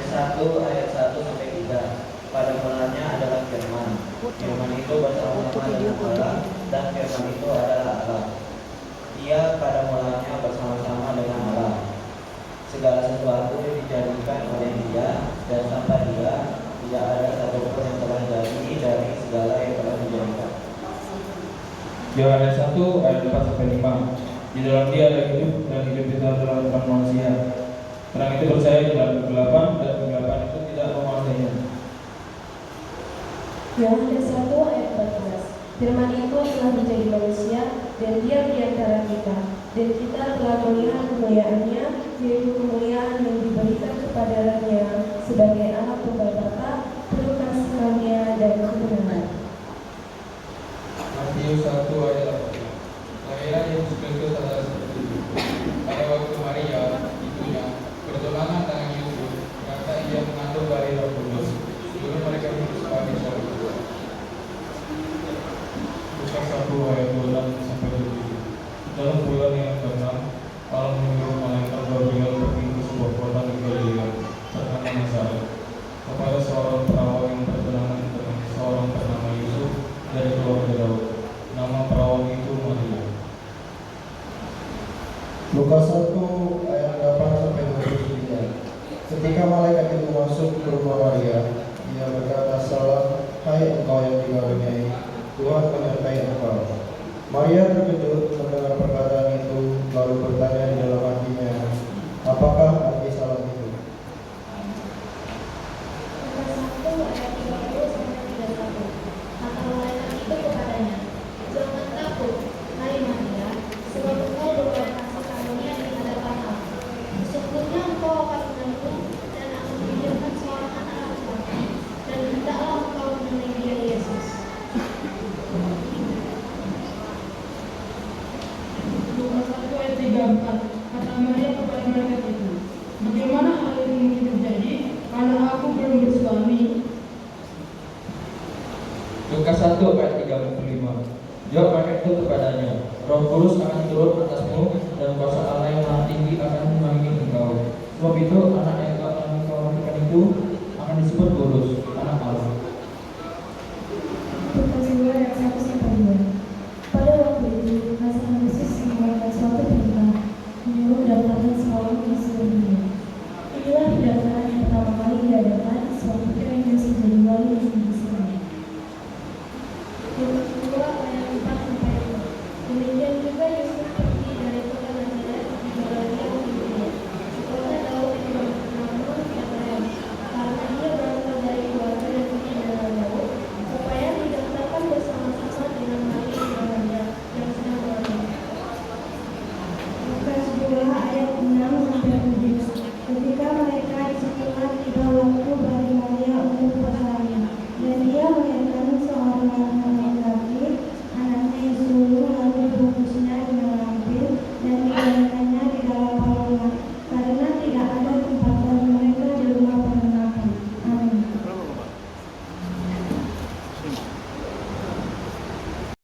1 ayat 1 sampai 3. Pada mulanya adalah firman. Firman itu bersama-sama dengan Allah, dan firman itu adalah Allah. Ia pada mulanya bersama-sama dengan Allah. Segala sesuatu dijadikan oleh Dia, dan tanpa Dia tidak ada satupun yang telah jadi dari segala yang telah dijadikan. Yohanes 1 ayat 4 sampai 5. Di dalam Dia ada hidup, dan hidup itu adalah terang manusia. Terang itu percaya di dalam kegelapan, dan kegelapan itu tidak menguasainya. Yohanes 1 ayat 14. Firman itu telah menjadi manusia dan diam di antara kita, dan kita telah melihat kemuliaannya, yaitu kemuliaan yang diberikan kepadanya sebagai anak tunggal Bapa, penuh kasih karunia dan kebenaran. Matius 1 ayat 8. Kelahiran Yesus Kristus adalah seperti itu. Pada waktu Maria, ibunya, bertunangan dengan Yusuf, ternyata ia mengandung dari Roh Kudus. Dulu mereka menyusupi Shalom. Lukas 1 ayat 26 sampai 27. Dalam bulan yang ke-6, Allah menyuruh malaikat Gabriel pergi ke sebuah kota di Galilea, bernama Nazaret, kepada seorang perawan yang bertunangan dengan seorang bernama Yusuf dari keluarga Daud. Nama perawan itu Maria. Lukas 1 ayat 8 sampai 29. Ketika malaikat itu masuk ke rumah Maria, ia berkata, "Salam, hai engkau yang dikaruniai, Tuhan menyertai engkau." Maria terkejut mendengar perkataan itu, lalu bertanya di dalam hatinya, "Apakah arti salam itu?" Lukas 1 ayat 30 sampai 31. Kata malaikat itu kepadanya, "Jangan takut, hai Maria, sebab engkau beroleh kasih karunia di hadapan Allah. Sesungguhnya engkau akan mengandung dan akan melahirkan seorang anak laki-laki, dan hendaklah engkau menamai dia Yesus. Lukas 1 ayat 34. Kata Maria kepada malaikat itu, "Bagaimana hal ini mungkin terjadi, karena aku belum bersuami?" Lukas 1 ayat 35. Jawab malaikat itu kepadanya, Roh Kudus akan turun atasmu, dan kuasa Allah yang Maha Tinggi akan menaungi engkau. Sebab itu anak yang akan engkau lahirkan itu akan disebut kudus, anak Allah.